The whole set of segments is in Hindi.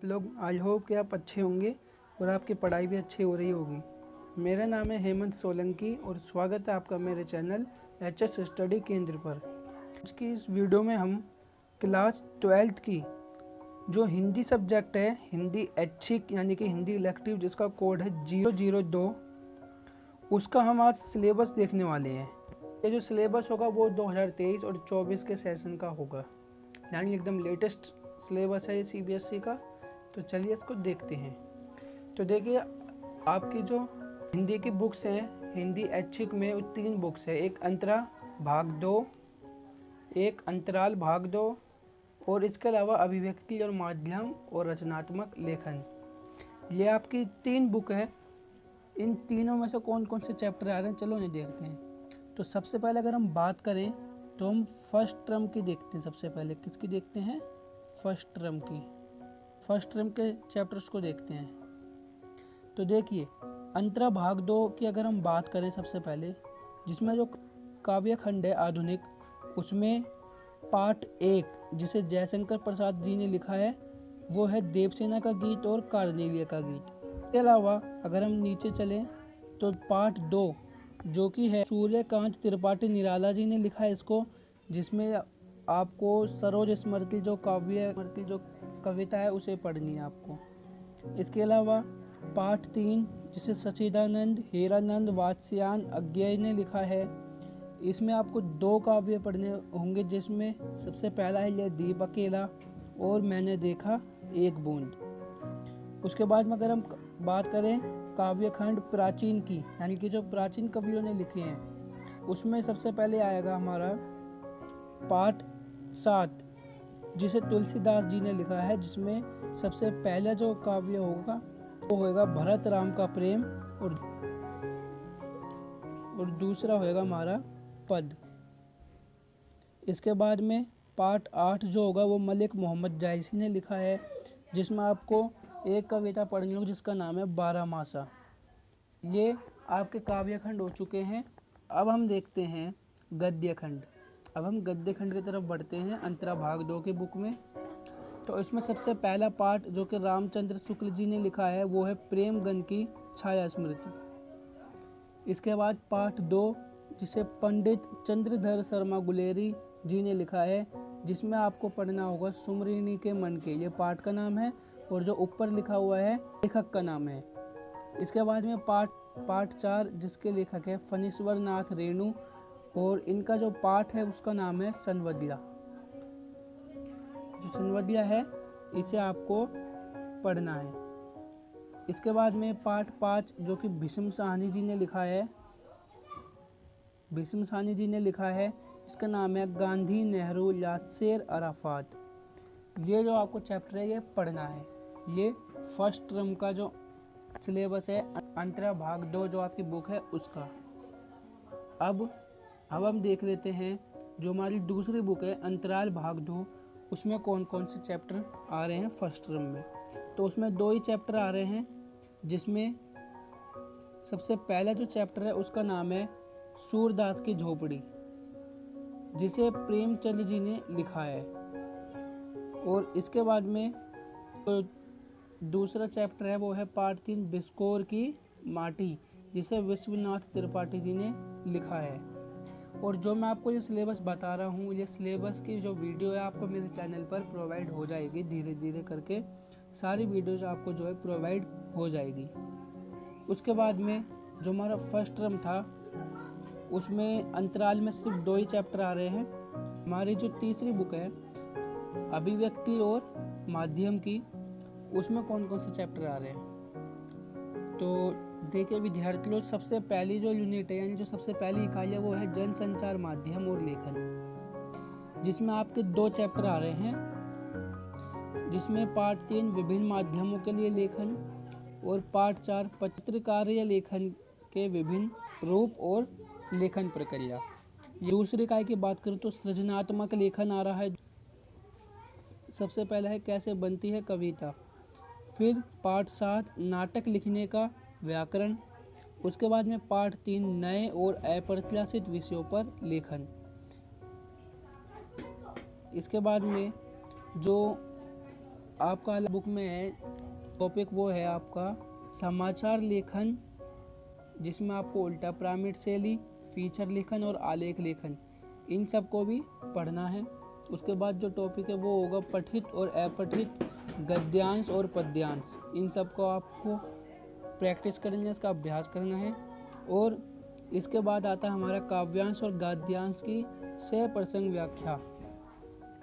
लोग। आई होप कि आप अच्छे होंगे और आपकी पढ़ाई भी अच्छी हो रही होगी। मेरा नाम है हेमंत सोलंकी और स्वागत है आपका मेरे चैनल एचएस स्टडी केंद्र पर। आज की इस वीडियो में हम क्लास 12th की जो हिंदी सब्जेक्ट है, हिंदी ऐच्छिक यानी कि हिंदी इलेक्टिव, जिसका कोड है 002, उसका हम आज सिलेबस देखने वाले हैं। ये जो सिलेबस होगा वो 2023 और 24 के सेशन का होगा, यानी एकदम लेटेस्ट सिलेबस है ये सीबीएसई का। तो चलिए इसको देखते हैं। तो देखिए, आपकी जो हिंदी की बुक्स हैं, हिंदी ऐच्छिक में 3 बुक्स है। एक अंतरा भाग 2, एक अंतराल भाग 2 और इसके अलावा अभिव्यक्ति और माध्यम और रचनात्मक लेखन। ये आपकी 3 बुक है। इन तीनों में से कौन कौन से चैप्टर आ रहे हैं, चलो उन्हें देखते हैं। तो सबसे पहले अगर हम बात करें तो हम फर्स्ट टर्म की देखते हैं। सबसे पहले किसकी देखते हैं? फर्स्ट टर्म की। फर्स्ट टर्म के चैप्टर्स को देखते हैं। तो देखिए, अंतरा भाग 2 की अगर हम बात करें सबसे पहले, जिसमें जो काव्य खंड है आधुनिक, उसमें पार्ट 1 जिसे जयशंकर प्रसाद जी ने लिखा है वो है देवसेना का गीत और कार्नेलिया का गीत। इसके अलावा अगर हम नीचे चलें तो पार्ट 2 जो कि है सूर्यकांत त्रिपाठी निराला जी ने लिखा है इसको, जिसमें आपको सरोज स्मृति जो काव्य स्मृति जो कविता है उसे पढ़नी है आपको। इसके अलावा पार्ट 3 जिसे सच्चिदानंद हीरानंद वात्स्यायन अज्ञेय ने लिखा है, इसमें आपको 2 काव्य पढ़ने होंगे, जिसमें सबसे पहला है यह दीप अकेला और मैंने देखा एक बूंद। उसके बाद में अगर हम बात करें काव्य खंड प्राचीन की, यानी कि जो प्राचीन कवियों ने लिखे हैं, उसमें सबसे पहले आएगा हमारा पार्ट 7 जिसे तुलसीदास जी ने लिखा है, जिसमें सबसे पहला जो काव्य होगा वो होगा भरत राम का प्रेम और दूसरा होगा हमारा पद। इसके बाद में पार्ट 8 जो होगा वो मलिक मोहम्मद जायसी ने लिखा है, जिसमें आपको एक कविता पढ़नी होगी जिसका नाम है 12 मासा। ये आपके काव्य खंड हो चुके हैं। अब हम देखते हैं गद्य खंड। अब हम गद्य खंड की तरफ बढ़ते हैं अंतरा भाग 2 के बुक में। तो इसमें सबसे पहला पार्ट जो कि रामचंद्र शुक्ल जी ने लिखा है वो है प्रेमगन की छाया स्मृति। इसके बाद पार्ट 2 जिसे पंडित चंद्रधर शर्मा गुलेरी जी ने लिखा है, जिसमें आपको पढ़ना होगा सुमरिनी के मन के, ये पार्ट का नाम है, और जो ऊपर लिखा हुआ है लेखक का नाम है। इसके बाद में पार्ट 4 जिसके लेखक है फणीश्वर नाथ रेणु, और इनका जो पाठ है उसका नाम है सनवदिया। जो सनवदिया है इसे आपको पढ़ना है। इसके बाद में पार्ट 5 जो कि भीष्म साहनी जी ने लिखा है, भीष्म साहनी जी ने लिखा है, इसका नाम है गांधी नेहरू यासेर अराफात। ये जो आपको चैप्टर है ये पढ़ना है। ये फर्स्ट टर्म का जो सिलेबस है अंतरा भाग 2 जो आपकी बुक है उसका। अब हम देख लेते हैं जो हमारी दूसरी बुक है अंतराल भाग 2, उसमें कौन कौन से चैप्टर आ रहे हैं फर्स्ट टर्म में। तो उसमें 2 ही चैप्टर आ रहे हैं, जिसमें सबसे पहला जो चैप्टर है उसका नाम है सूरदास की झोपड़ी, जिसे प्रेमचंद जी ने लिखा है। और इसके बाद में तो दूसरा चैप्टर है वो है पार्ट 3 बिस्कोर की माटी, जिसे विश्वनाथ त्रिपाठी जी ने लिखा है। और जो मैं आपको ये सिलेबस बता रहा हूँ, ये सिलेबस की जो वीडियो है आपको मेरे चैनल पर प्रोवाइड हो जाएगी। धीरे धीरे करके सारी वीडियोज आपको जो है प्रोवाइड हो जाएगी। उसके बाद में जो हमारा फर्स्ट टर्म था उसमें अंतराल में सिर्फ 2 ही चैप्टर आ रहे हैं। हमारी जो तीसरी बुक है अभिव्यक्ति और माध्यम की, उसमें कौन कौन से चैप्टर आ रहे हैं। तो देखिए विद्यार्थी लोग, सबसे पहली जो यूनिट है यानी जो सबसे पहली इकाई है वो है जनसंचार माध्यम और लेखन, जिसमें आपके 2 चैप्टर आ रहे हैं, जिसमें पार्ट 3 विभिन्न माध्यमों के लिए लेखन और पार्ट 4 पत्रकारीय लेखन के विभिन्न रूप और लेखन प्रक्रिया। दूसरी इकाई की बात करें तो सृजनात्मक लेखन आ रहा है। सबसे पहला है कैसे बनती है कविता, फिर पार्ट 7 नाटक लिखने का व्याकरण, उसके बाद में पार्ट 3 नए और अप्रत्याशित विषयों पर लेखन। इसके बाद में जो आपका अलग बुक में है टॉपिक, वो है आपका समाचार लेखन, जिसमें आपको उल्टा पिरामिड शैली, फीचर लेखन और आलेख लेखन, इन सब को भी पढ़ना है। उसके बाद जो टॉपिक है वो होगा पठित और अपठित गद्यांश और पद्यांश, इन सब को आपको प्रैक्टिस करनी है, इसका अभ्यास करना है। और इसके बाद आता है हमारा काव्यांश और गद्यांश की सह प्रसंग व्याख्या,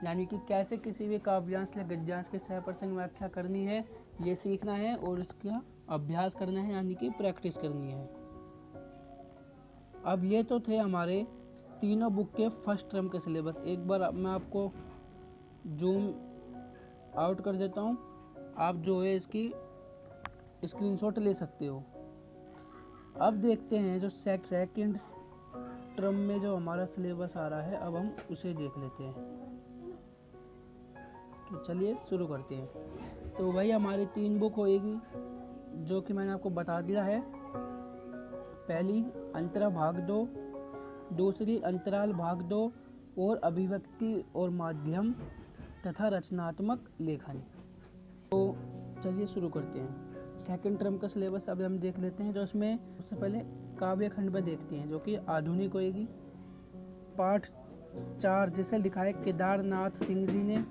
यानी कि कैसे किसी भी काव्यांश या गद्यांश की सह प्रसंग व्याख्या करनी है, ये सीखना है और उसका अभ्यास करना है, यानी कि प्रैक्टिस करनी है। अब ये तो थे हमारे तीनों बुक के फर्स्ट टर्म के सिलेबस। एक बार मैं आपको जूम आउट कर देता हूँ, आप जो है इसकी स्क्रीनशॉट ले सकते हो। अब देखते हैं जो सेकंड टर्म में जो हमारा सिलेबस आ रहा है, अब हम उसे देख लेते हैं। तो चलिए शुरू करते हैं। तो वही हमारी 3 बुक होएगी जो कि मैंने आपको बता दिया है। पहली अंतरा भाग 2, दूसरी अंतराल भाग 2 और अभिव्यक्ति और माध्यम तथा रचनात्मक लेखन। तो चलिए शुरू करते हैं। सेकंड टर्म का सिलेबस अब हम देख लेते हैं। जो इसमें सबसे पहले काव्य खंड में देखते हैं, जो कि आधुनिक होएगी। पाठ 4 जिसे लिखा है केदारनाथ सिंह जी ने,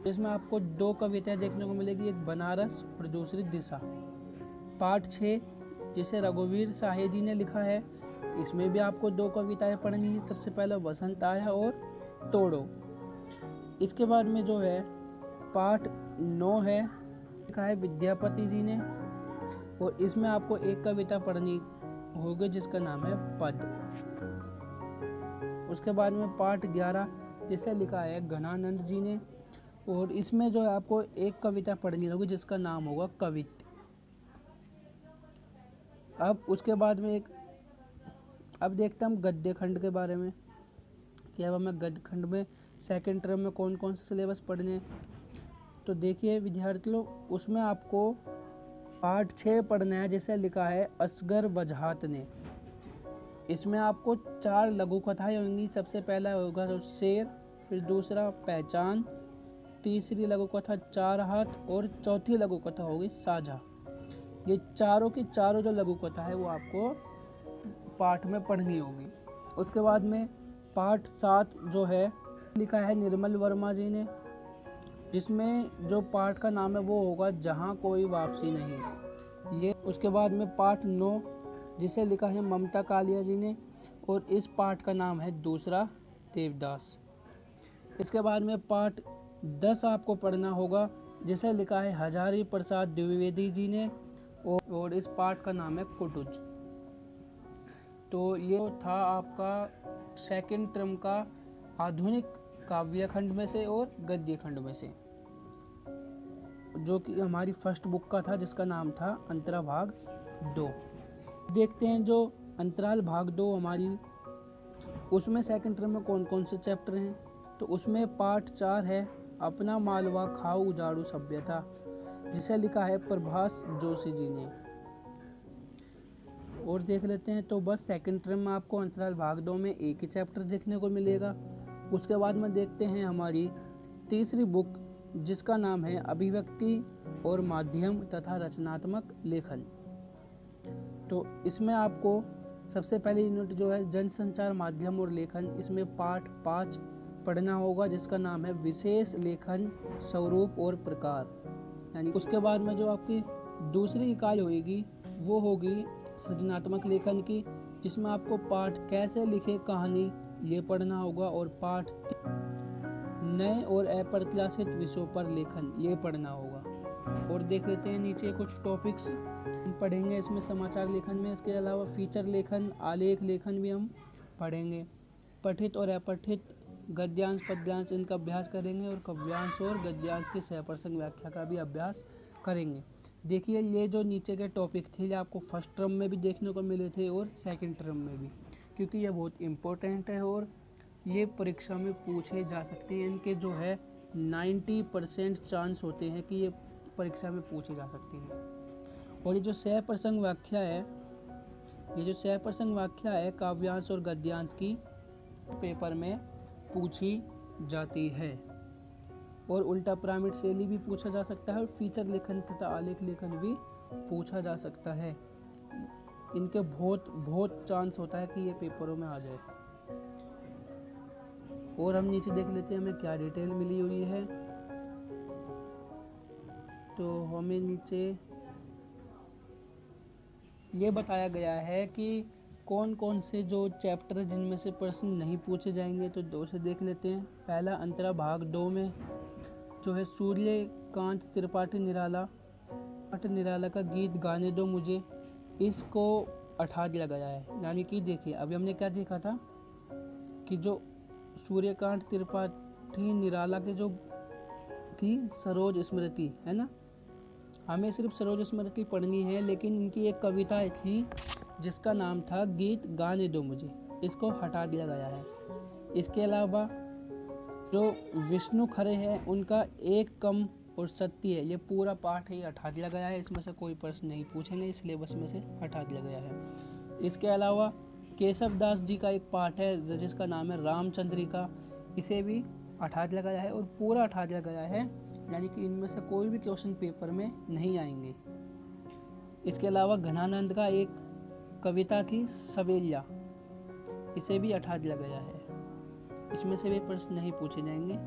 इसमें आपको 2 कविताएं देखने को मिलेगी, एक बनारस और दूसरी दिशा। पाठ 6 जिसे रघुवीर साहे जी ने लिखा है, इसमें भी आपको 2 कविताएं पढ़नी है। सबसे पहले वसंत आया और तोड़ो। इसके बाद में जो है पाठ 9 है, लिखा है विद्यापति जी ने, और इसमें आपको एक कविता पढ़नी होगी जिसका नाम है पद। उसके बाद में पाठ 11 जिसे लिखा है घनानंद जी ने, और इसमें जो है आपको एक कविता पढ़नी होगी जिसका नाम होगा कवित। अब उसके बाद में अब देखते हैं हम गद्य खंड के बारे में कि अब हमें गद्य खंड में सेकंड टर्म में कौन कौन से सिलेबस पढ़ने हैं। तो देखिए विद्यार्थियों, उसमें आपको पाठ 6 पढ़ना है जिसे लिखा है असगर वजहात ने। इसमें आपको 4 लघु कथाएं होंगी। सबसे पहला होगा तो शेर, फिर दूसरा पहचान, तीसरी लघु कथा 4 हाथ और चौथी लघु कथा होगी साझा। ये चारों की चारों जो लघु कथा है वो आपको पाठ में पढ़नी होगी। उसके बाद में पाठ 7 जो है लिखा है निर्मल वर्मा जी ने, जिसमें जो पाठ का नाम है वो होगा जहाँ कोई वापसी नहीं। ये उसके बाद में पाठ 9 जिसे लिखा है ममता कालिया जी ने, और इस पाठ का नाम है दूसरा देवदास। इसके बाद में पाठ 10 आपको पढ़ना होगा जिसे लिखा है हजारी प्रसाद द्विवेदी जी ने, और इस पाठ का नाम है कुटुज। तो ये था आपका सेकंड टर्म का आधुनिक काव्य खंड में से और गद्य खंड में से, जो कि हमारी फर्स्ट बुक का था जिसका नाम था अंतरा भाग 2। देखते हैं जो अंतराल भाग 2 हमारी, उसमें सेकंड टर्म में कौन कौन से चैप्टर हैं। तो उसमें पाठ 4 है अपना मालवा खाओ उजाड़ू सभ्यता, जिसे लिखा है प्रभास जोशी जी ने। और देख लेते हैं तो बस सेकंड टर्म में आपको अंतराल भाग 2 में एक ही चैप्टर देखने को मिलेगा। उसके बाद में देखते हैं हमारी तीसरी बुक जिसका नाम है अभिव्यक्ति और माध्यम तथा रचनात्मक लेखन। तो इसमें आपको सबसे पहली यूनिट जो है जनसंचार माध्यम और लेखन, इसमें पाठ 5 पढ़ना होगा जिसका नाम है विशेष लेखन स्वरूप और प्रकार। यानी उसके बाद में जो आपकी दूसरी इकाई होगी वो होगी सृजनात्मक लेखन की, जिसमें आपको पाठ कैसे लिखे कहानी ये पढ़ना होगा, और पाठ नए और अप्रत्याशित विषयों पर लेखन ये पढ़ना होगा। और देख लेते हैं नीचे कुछ टॉपिक्स हम पढ़ेंगे इसमें समाचार लेखन में। इसके अलावा फीचर लेखन, आलेख लेखन भी हम पढ़ेंगे। पठित और अपठित गद्यांश पद्यांश इनका अभ्यास करेंगे, और काव्यांश और गद्यांश की सहप्रसंग व्याख्या का भी अभ्यास करेंगे। देखिए ये जो नीचे के टॉपिक थे ये आपको फर्स्ट टर्म में भी देखने को मिले थे और सेकंड टर्म में भी, क्योंकि ये बहुत इम्पोर्टेंट है और ये परीक्षा में पूछे जा सकते हैं। इनके जो है 90% चांस होते हैं कि ये परीक्षा में पूछे जा सकते हैं। और ये जो सहप्रसंग व्याख्या है काव्यांश और गद्यांश की पेपर में पूछी जाती है। और उल्टा पिरामिड शैली भी पूछा जा सकता है और फीचर लेखन तथा आलेख लेखन भी पूछा जा सकता है। इनके बहुत बहुत चांस होता है कि ये पेपरों में आ जाए। और हम नीचे देख लेते हैं हमें क्या डिटेल मिली हुई है। तो हमें नीचे ये बताया गया है कि कौन कौन से जो चैप्टर है जिनमें से प्रश्न नहीं पूछे जाएंगे। तो दो से देख लेते हैं। पहला अंतरा भाग 2 में जो है सूर्यकांत त्रिपाठी निराला का गीत गाने दो मुझे, इसको 18 दिया गया है। यानी कि देखिए अभी हमने क्या देखा था कि जो सूर्यकांत त्रिपाठी निराला के जो थी सरोज स्मृति है ना, हमें सिर्फ सरोज स्मृति पढ़नी है, लेकिन इनकी एक कविता थी जिसका नाम था गीत गाने दो मुझे, इसको हटा दिया गया है। इसके अलावा जो विष्णु खरे हैं उनका एक कम और सत्य है, ये पूरा पाठ ही हटा दिया गया है। इसमें से कोई प्रश्न नहीं पूछेंगे, इस सिलेबस में से हटा दिया गया है। इसके अलावा केशव दास जी का एक पाठ है जिसका नाम है रामचंद्रिका, इसे भी हटा दिया गया है और पूरा हटा दिया गया है। यानी कि इनमें से कोई भी क्वेश्चन पेपर में नहीं आएंगे। इसके अलावा घनानंद का एक कविता थी सवेलिया, इसे भी हटा दिया गया है, इसमें से भी प्रश्न नहीं पूछे जाएंगे।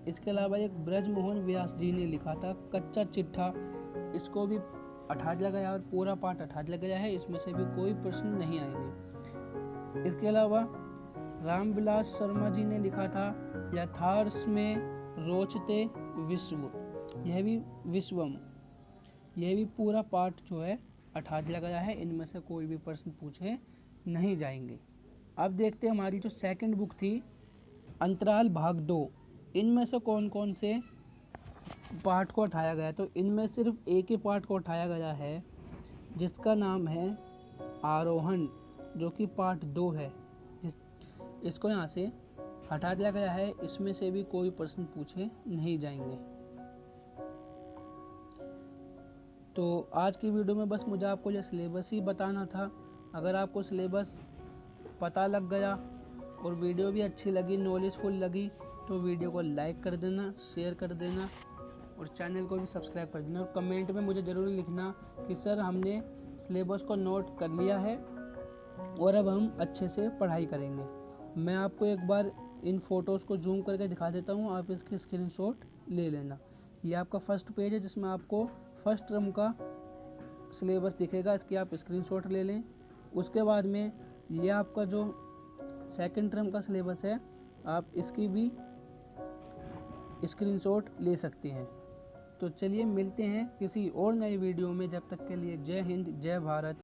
इसके अलावा एक ब्रजमोहन व्यास जी ने लिखा था कच्चा चिट्ठा, इसको भी हटा दिया गया और पूरा पाठ हटा दिया गया है, इसमें से भी कोई प्रश्न नहीं आएंगे। इसके अलावा रामविलास शर्मा जी ने लिखा था यथार्थ में रोचते विश्व, यह भी विश्वम, यह भी पूरा पाठ जो है हटा दिया गया है, इनमें से कोई भी प्रश्न पूछे नहीं जाएंगे। अब देखते हैं हमारी जो सेकंड बुक थी अंतराल भाग 2, इनमें से कौन कौन से पाठ को उठाया गया है। तो इनमें सिर्फ एक ही पाठ को उठाया गया है जिसका नाम है आरोहण, जो कि पार्ट 2 है, इसको यहाँ से हटा दिया गया है, इसमें से भी कोई प्रश्न पूछे नहीं जाएंगे। तो आज की वीडियो में बस मुझे आपको ये सिलेबस ही बताना था। अगर आपको सिलेबस पता लग गया और वीडियो भी अच्छी लगी, नॉलेजफुल लगी, तो वीडियो को लाइक कर देना, शेयर कर देना और चैनल को भी सब्सक्राइब कर देना। और कमेंट में मुझे ज़रूर लिखना कि सर हमने सिलेबस को नोट कर लिया है और अब हम अच्छे से पढ़ाई करेंगे। मैं आपको एक बार इन फ़ोटोज़ को जूम करके दिखा देता हूँ, आप इसके स्क्रीनशॉट ले लेना। ये आपका फर्स्ट पेज है जिसमें आपको फर्स्ट टर्म का सिलेबस दिखेगा, इसकी आप स्क्रीनशॉट ले लें। उसके बाद में ये आपका जो सेकंड टर्म का सिलेबस है, आप इसकी भी स्क्रीनशॉट ले सकते हैं। तो चलिए मिलते हैं किसी और नई वीडियो में, जब तक के लिए जय हिंद, जय भारत।